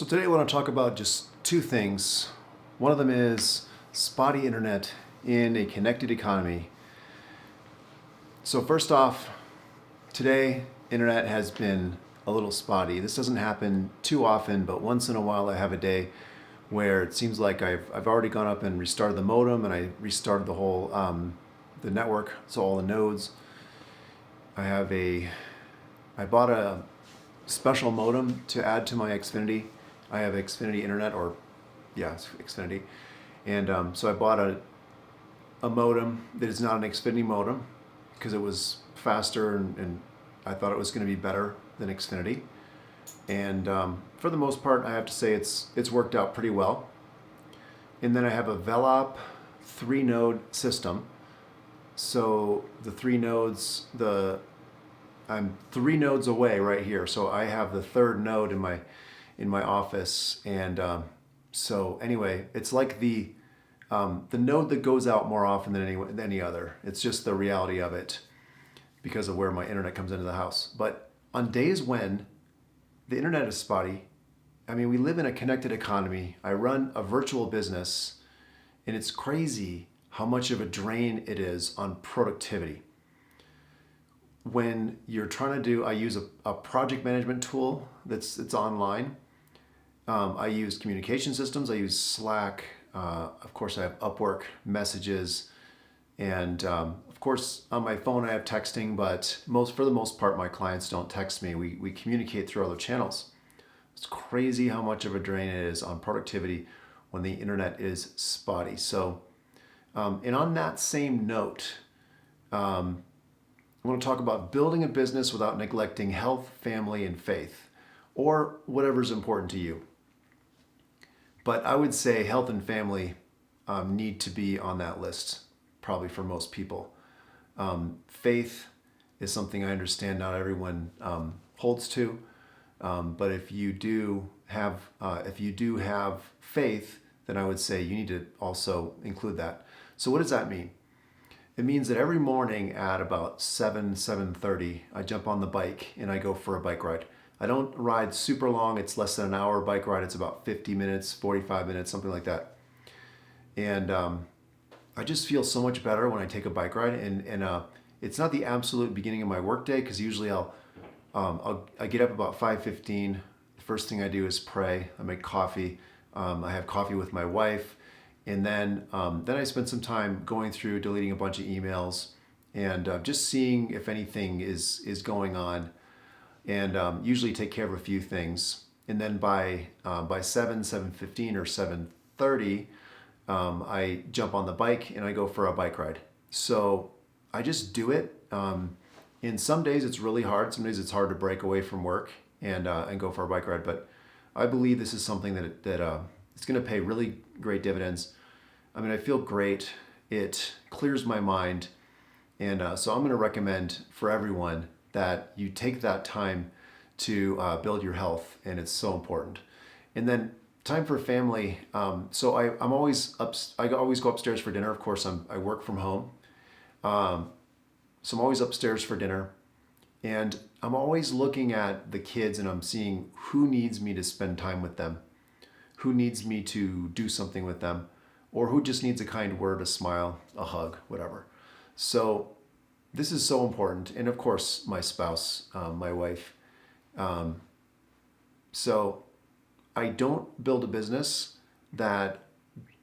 So today I want to talk about just two things. One of them is spotty internet in a connected economy. So first off, today internet has been a little spotty. This doesn't happen too often, but once in a while I have a day where it seems like I've already gone up and restarted the modem, and I restarted the whole the network, so all the nodes. I bought a special modem to add to my Xfinity. I have Xfinity internet, or yeah, it's Xfinity, and so I bought a modem that is not an Xfinity modem because it was faster, and I thought it was going to be better than Xfinity. And for the most part, I have to say it's worked out pretty well. And then I have a Velop 3-node system. So the 3 nodes, I'm 3 nodes away right here. So I have the third node in my office, and so anyway, it's like the node that goes out more often than any other. It's just the reality of it because of where my internet comes into the house. But on days when the internet is spotty, I mean, we live in a connected economy. I run a virtual business, and it's crazy how much of a drain it is on productivity. When you're trying to do, I use a project management tool it's online. I use communication systems. I use Slack. Of course, I have Upwork messages, and of course, on my phone I have texting. But for the most part, my clients don't text me. We communicate through other channels. It's crazy how much of a drain it is on productivity when the internet is spotty. So, and on that same note, I want to talk about building a business without neglecting health, family, and faith, or whatever's important to you. But I would say health and family need to be on that list, probably for most people. Faith is something I understand not everyone holds to, but if you do have faith, then I would say you need to also include that. So what does that mean? It means that every morning at about 7:30, I jump on the bike and I go for a bike ride. I don't ride super long. It's less than an hour bike ride. It's about 50 minutes, 45 minutes, something like that. And I just feel so much better when I take a bike ride. And it's not the absolute beginning of my workday, because usually I get up about 5:15. The first thing I do is pray. I make coffee. I have coffee with my wife. And then I spend some time going through, deleting a bunch of emails, and just seeing if anything is going on, and usually take care of a few things. And then by 7:15 or 7:30, I jump on the bike and I go for a bike ride. So I just do it. And some days it's really hard. Some days it's hard to break away from work and go for a bike ride. But I believe this is something that it's going to pay really great dividends. I mean, I feel great. It clears my mind. And so I'm going to recommend for everyone that you take that time to build your health, and it's so important. And then time for family. So I'm always I always go upstairs for dinner. Of course, I work from home. So I'm always upstairs for dinner. And I'm always looking at the kids, and I'm seeing who needs me to spend time with them, who needs me to do something with them, or who just needs a kind word, a smile, a hug, whatever. So this is so important. And of course, my spouse, my wife. So I don't build a business that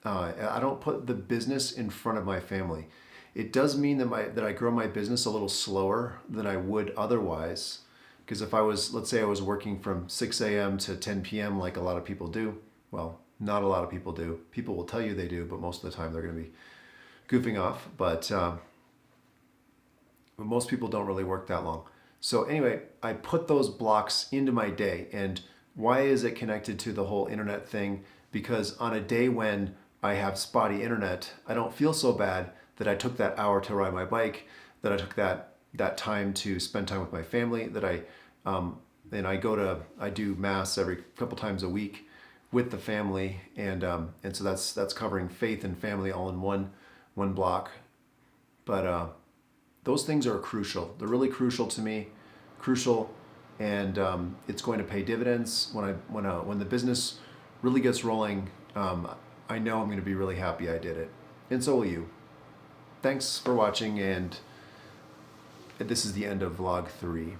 I don't put the business in front of my family. It does mean that I grow my business a little slower than I would otherwise. Because if let's say I was working from 6 a.m. to 10 p.m. like a lot of people do, well, not a lot of people do. People will tell you they do, but most of the time they're going to be goofing off. But most people don't really work that long. So anyway, I put those blocks into my day. And why is it connected to the whole internet thing? Because on a day when I have spotty internet, I don't feel so bad that I took that hour to ride my bike, that I took that time to spend time with my family, that I do mass every couple times a week with the family, and so that's covering faith and family all in one block. But those things are crucial. They're really crucial to me, crucial and it's going to pay dividends when the business really gets rolling. I know I'm going to be really happy I did it, and so will you. Thanks for watching, and this is the end of vlog 3.